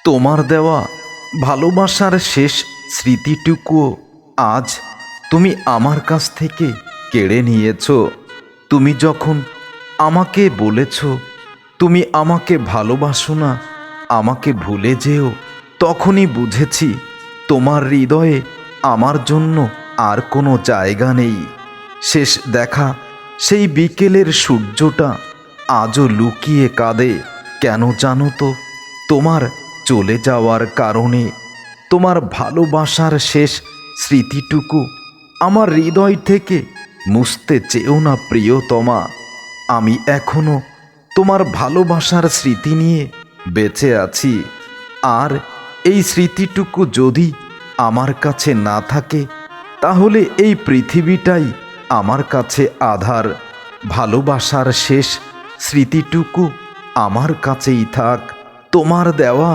তোমার দেওয়া ভালোবাসার শেষ স্মৃতিটুকুও আজ তুমি আমার কাছ থেকে কেড়ে নিয়েছ। তুমি যখন আমাকে বলেছ তুমি আমাকে ভালোবাসো না, আমাকে ভুলে যেও, তখনই বুঝেছি তোমার হৃদয়ে আমার জন্য আর কোনো জায়গা নেই। শেষ দেখা সেই বিকেলের সূর্যটা আজও লুকিয়ে কাঁদে। কেন জানো তো? তোমার চলে যাওয়ার কারণে। তোমার ভালোবাসার শেষ স্মৃতিটুকু আমার হৃদয় থেকে মুছতে চেয়েও না প্রিয়তমা। আমি এখনো তোমার ভালোবাসার স্মৃতি নিয়ে বেঁচে আছি। আর এই স্মৃতিটুকু যদি আমার কাছে না থাকে, তাহলে এই পৃথিবীটাই আমার কাছে আধার। ভালোবাসার শেষ স্মৃতিটুকু আমার কাছেই থাক। তোমার দেওয়া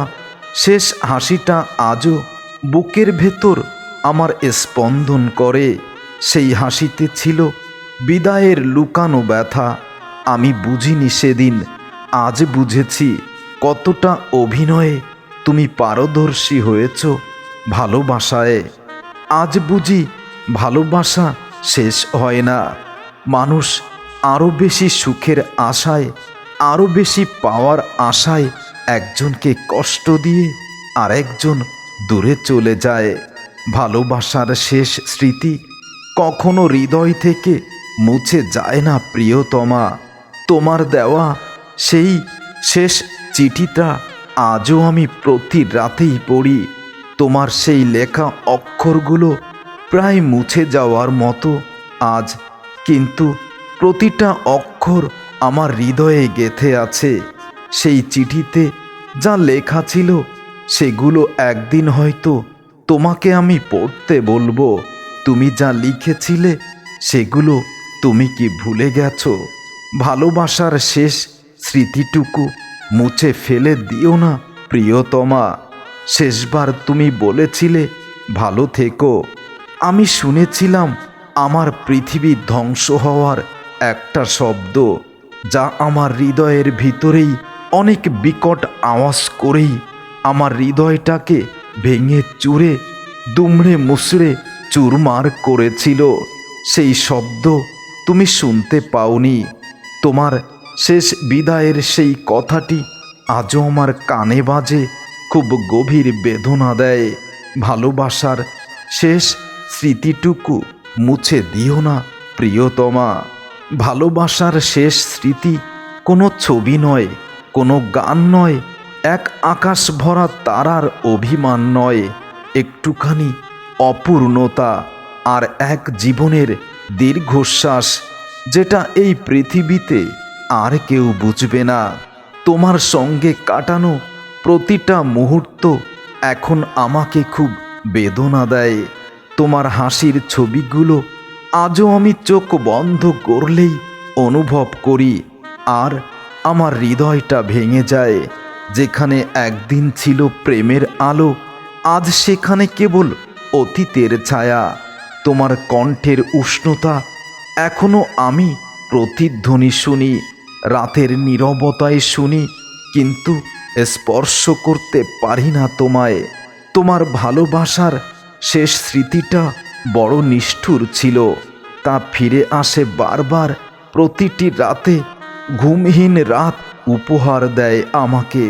শেষ হাসিটা আজও বুকের ভেতর আমার স্পন্দন করে। সেই হাসিতে ছিল বিদায়ের লুকানো ব্যথা। আমি বুঝিনি সেদিন, আজ বুঝেছি কতটা অভিনয়ে তুমি পারদর্শী হয়েছ ভালোবাসায়। আজ বুঝি ভালোবাসা শেষ হয় না। মানুষ আরও বেশি সুখের আশায়, আরও বেশি পাওয়ার আশায় একজনকে কষ্ট দিয়ে আরেকজন দূরে চলে যায়। ভালোবাসার শেষ স্মৃতি কখনো হৃদয় থেকে মুছে যায় না প্রিয়তমা। তোমার দেওয়া সেই শেষ চিঠিটা আজও আমি প্রতি রাতেই পড়ি। তোমার সেই লেখা অক্ষরগুলো প্রায় মুছে যাওয়ার মতো আজ, কিন্তু প্রতিটা অক্ষর আমার হৃদয়ে গেঁথে আছে। সেই চিঠিতে যা লেখা ছিল সেগুলো একদিন হয়তো তোমাকে আমি পড়তে বলবো। তুমি যা লিখেছিলে সেগুলো তুমি কি ভুলে গেছো? ভালোবাসার শেষ স্মৃতিটুকু মুছে ফেলে দিও না প্রিয়তমা। শেষবার তুমি বলেছিলে ভালো থেকো। আমি শুনেছিলাম আমার পৃথিবী ধ্বংস হওয়ার একটা শব্দ, যা আমার হৃদয়ের ভিতরেই অনেক বিকট আওয়াজ করেই আমার হৃদয়টাকে ভেঙে চুরে দুমড়ে মুচড়ে চুরমার করেছিল। সেই শব্দ তুমি শুনতে পাওনি। তোমার শেষ বিদায়ের সেই কথাটি আজও আমার কানে বাজে, খুব গভীর বেদনা দেয়। ভালোবাসার শেষ স্মৃতিটুকু মুছে দিও না প্রিয়তমা। ভালোবাসার শেষ স্মৃতি কোনো ছবি নয়, কোনো গান নয়, এক আকাশ ভরা তারার অভিমান নয়, একটুখানি অপূর্ণতা আর এক জীবনের দীর্ঘশ্বাস, যেটা এই পৃথিবীতে আর কেউ বুঝবে না। তোমার সঙ্গে কাটানো প্রতিটা মুহূর্ত এখন আমাকে খুব বেদনা দেয়। তোমার হাসির ছবিগুলো আজও আমি চোখ বন্ধ করলেই অনুভব করি, আর আমার হৃদয়টা ভেঙে যায়। যেখানে একদিন ছিল প্রেমের আলো, আজ সেখানে কেবল অতীতের ছায়া। তোমার কণ্ঠের উষ্ণতা এখনো আমি প্রতিধ্বনি শুনি, রাতের নীরবতায় শুনি, কিন্তু স্পর্শ করতে পারি না তোমায়। তোমার ভালোবাসার শেষ স্মৃতিটা বড় নিষ্ঠুর ছিল। তা ফিরে আসে বারবার প্রতিটি রাতে। ঘুমহীন রাত উপহার দেয় আমাকে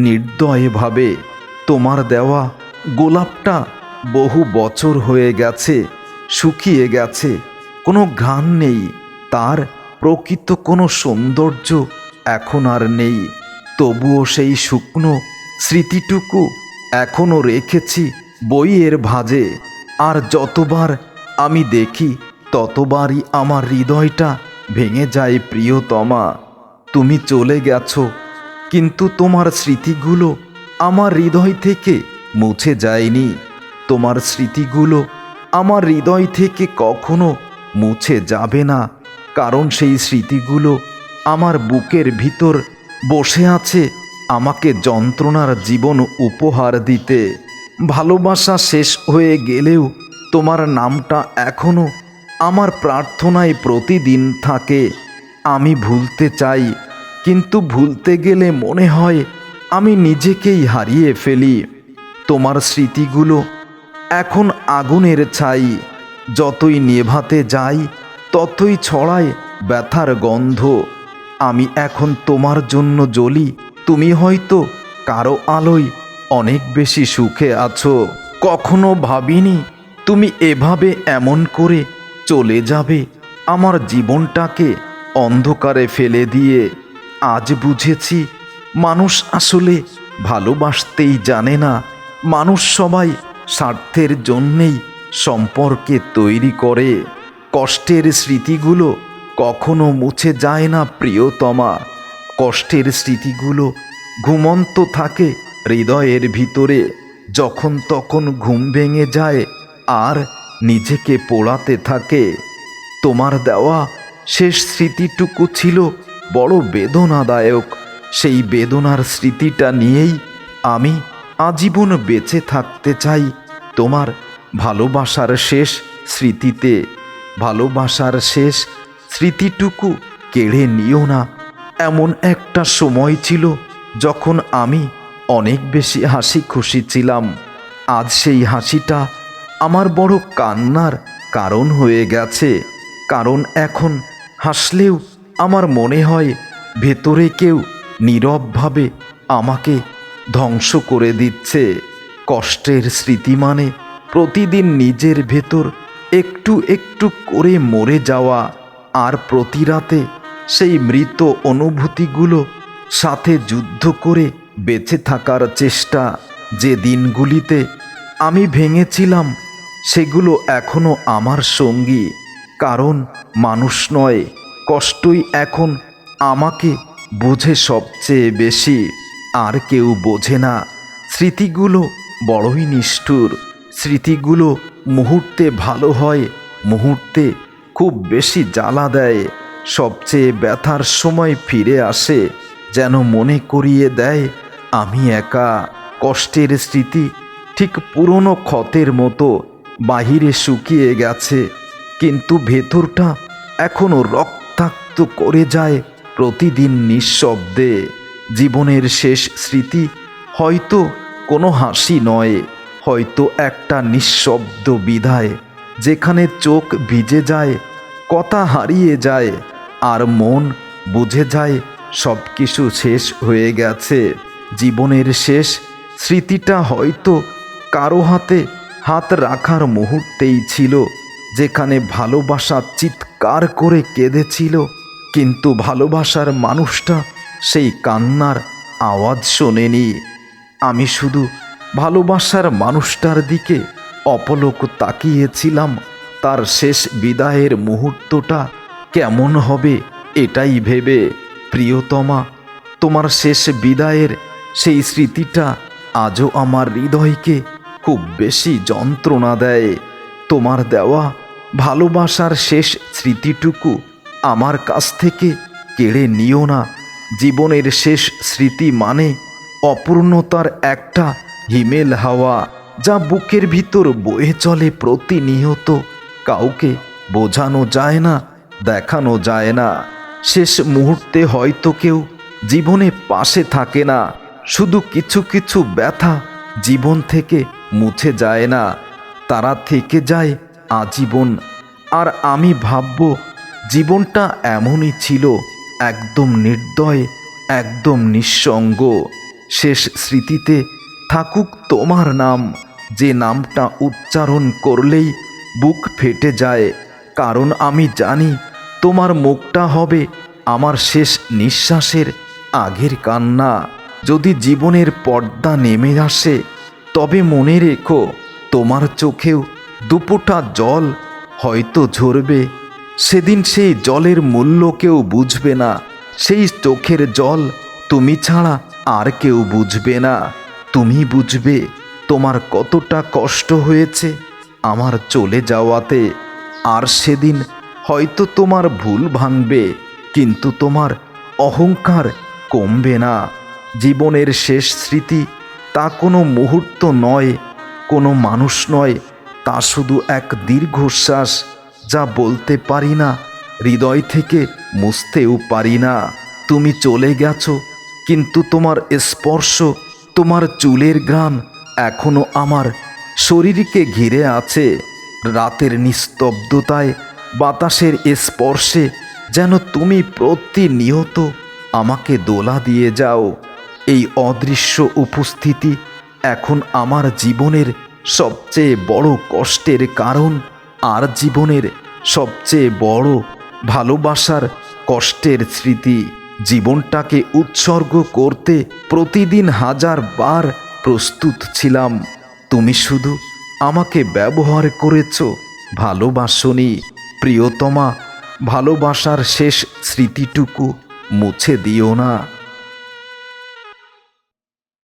নির্দয়ভাবে। তোমার দেওয়া গোলাপটা বহু বছর হয়ে গেছে, শুকিয়ে গেছে, কোনো ঘ্রাণ নেই, তার প্রকৃত কোনো সৌন্দর্য এখন আর নেই। তবুও সেই শুকনো স্মৃতিটুকু এখনও রেখেছি বইয়ের ভাঁজে। আর যতবার আমি দেখি ততবারই আমার হৃদয়টা ভেঙে যায় প্রিয়তমা। তুমি চলে গেছো, কিন্তু তোমার স্মৃতিগুলো আমার হৃদয় থেকে মুছে যায়নি। তোমার স্মৃতিগুলো আমার হৃদয় থেকে কখনো মুছে যাবে না, কারণ সেই স্মৃতিগুলো আমার বুকের ভিতর বসে আছে আমাকে যন্ত্রণার জীবন উপহার দিতে। ভালোবাসা শেষ হয়ে গেলেও তোমার নামটা এখনো আমার প্রার্থনায় প্রতিদিন থাকে। আমি ভুলতে চাই, কিন্তু ভুলতে গেলে মনে হয় আমি নিজেকেই হারিয়ে ফেলি। তোমার স্মৃতিগুলো এখন আগুনের ছাই, যতই নেভাতে যাই ততই ছড়ায় ব্যথার গন্ধ। আমি এখন তোমার জন্য জ্বলি, তুমি হয়তো কারো আলোয় অনেক বেশি সুখে আছো। কখনো ভাবিনি তুমি এভাবে এমন করে চলে যাবে, আমার জীবনটাকে অন্ধকারে ফেলে দিয়ে। আজ বুঝেছি মানুষ আসলে ভালোবাসতেই জানে না। মানুষ সবাই স্বার্থের জন্যেই সম্পর্কে তৈরি করে। কষ্টের স্মৃতিগুলো কখনো মুছে যায় না প্রিয়তমা। কষ্টের স্মৃতিগুলো ঘুমন্ত থাকে হৃদয়ের ভিতরে। যখন তখন ঘুম ভেঙে যায় আর নিজেকে পোড়াতে থাকে। তোমার দেওয়া শেষ স্মৃতিটুকু ছিল বড় বেদনাদায়ক। সেই বেদনার স্মৃতিটা নিয়েই আমি আজীবন বেঁচে থাকতে চাই। তোমার ভালোবাসার শেষ স্মৃতিতে, ভালোবাসার শেষ স্মৃতিটুকু কেড়ে নিও না। এমন একটা সময় ছিল যখন আমি অনেক বেশি হাসি খুশি ছিলাম। আজ সেই হাসিটা আমার বড় কান্নার কারণ হয়ে গেছে। কারণ এখন হাসলেও আমার মনে হয় ভেতরে কেউ নীরবভাবে আমাকে ধ্বংস করে দিচ্ছে। কষ্টের স্মৃতি মানে প্রতিদিন নিজের ভেতর একটু একটু করে মরে যাওয়া, আর প্রতি রাতে সেই মৃত অনুভূতিগুলো সাথে যুদ্ধ করে বেঁচে থাকার চেষ্টা। যে দিনগুলিতে আমি ভেঙেছিলাম সেগুলো এখনো আমার সঙ্গী। কারণ মানুষ নয়, কষ্টই এখন আমাকে বোঝে সবচেয়ে বেশি। আর কেউ বোঝে না। স্মৃতিগুলো বড়ই নিষ্ঠুর। স্মৃতিগুলো মুহূর্তে ভালো হয়, মুহূর্তে খুব বেশি জ্বালা দেয়। সবচেয়ে ব্যথার সময় ফিরে আসে, যেন মনে করিয়ে দেয় আমি একা। কষ্টের স্মৃতি ঠিক পুরনো ক্ষতের মতো, বাহিরে শুকিয়ে গেছে কিন্তু ভেতরটা এখনো রক্তাক্ত করে যায় প্রতিদিন নিঃশব্দে। জীবনের শেষ স্মৃতি হয়তো কোনো হাসি নয়, হয়তো একটা নিঃশব্দ বিদায়, যেখানে চোখ ভিজে যায়, কথা হারিয়ে যায়, আর মন বুঝে যায় সব কিছু শেষ হয়ে গেছে। জীবনের শেষ স্মৃতিটা হয়তো কারো হাতে হাত রাখার মুহূর্তেই ছিল, যেখানে ভালোবাসা চিৎকার করে কেঁদেছিল, কিন্তু ভালোবাসার মানুষটা সেই কান্নার আওয়াজ শোনেনি। আমি শুধু ভালোবাসার মানুষটার দিকে অপলক তাকিয়েছিলাম, তার শেষ বিদায়ের মুহূর্তটা কেমন হবে এটাই ভেবে। প্রিয়তমা, তোমার শেষ বিদায়ের সেই স্মৃতিটা আজও আমার হৃদয়কে খুব বেশি যন্ত্রণা দেয়। তোমার দেওয়া ভালোবাসার শেষ স্মৃতিটুকু আমার কাছ থেকে কেড়ে নিও না। জীবনের শেষ স্মৃতি মানে অপূর্ণতার একটা হিমেল হাওয়া, যা বুকের ভিতর বয়ে চলে প্রতিনিয়ত। কাউকে বোঝানো যায় না, দেখানো যায় না। শেষ মুহূর্তে হয়তো কেউ জীবনে পাশে থাকে না, শুধু কিছু কিছু ব্যথা জীবন থেকে মুছে যায় না, তারা থেকে যায় আজীবন। আর আমি ভাবব জীবনটা এমনই ছিল, একদম নির্দয়, একদম নিঃসঙ্গ। শেষ স্মৃতিতে থাকুক তোমার নাম, যে নামটা উচ্চারণ করলেই বুক ফেটে যায়। কারণ আমি জানি তোমার মুখটা হবে আমার শেষ নিঃশ্বাসের আগের কান্না। যদি জীবনের পর্দা নেমে আসে তবে মনে রেখো, তোমার চোখেও দুপোঁটা জল হয়তো ঝরবে। সেদিন সেই জলের মূল্য কেউ বুঝবে না। সেই চোখের জল তুমি ছাড়া আর কেউ বুঝবে না। তুমি বুঝবে তোমার কতটা কষ্ট হয়েছে আমার চলে যাওয়াতে। আর সেদিন হয়তো তোমার ভুল ভাঙবে, কিন্তু তোমার অহংকার কমবে না। জীবনের শেষ স্মৃতি তা কোনো মুহূর্ত নয়, কোনো মানুষ নয়, তা শুধু এক দীর্ঘশ্বাস, যা বলতে পারি না, হৃদয় থেকে মুছতেও পারি না। তুমি চলে গেছো, কিন্তু তোমার স্পর্শ, তোমার চুলের ঘ্রাণ এখনো আমার শরীরকে ঘিরে আছে। রাতের নিস্তব্ধতায়, বাতাসের স্পর্শে যেন তুমি প্রতিনিয়ত আমাকে দোলা দিয়ে যাও। এই অদৃশ্য উপস্থিতি এখন আমার জীবনের সবচেয়ে বড় কষ্টের কারণ, আর জীবনের সবচেয়ে বড় ভালোবাসার কষ্টের স্মৃতি। জীবনটাকে উৎসর্গ করতে প্রতিদিন 1000 বার প্রস্তুত ছিলাম। তুমি শুধু আমাকে ব্যবহার করেছ, ভালোবাসনি। প্রিয়তমা, ভালোবাসার শেষ স্মৃতিটুকু মুছে দিও না।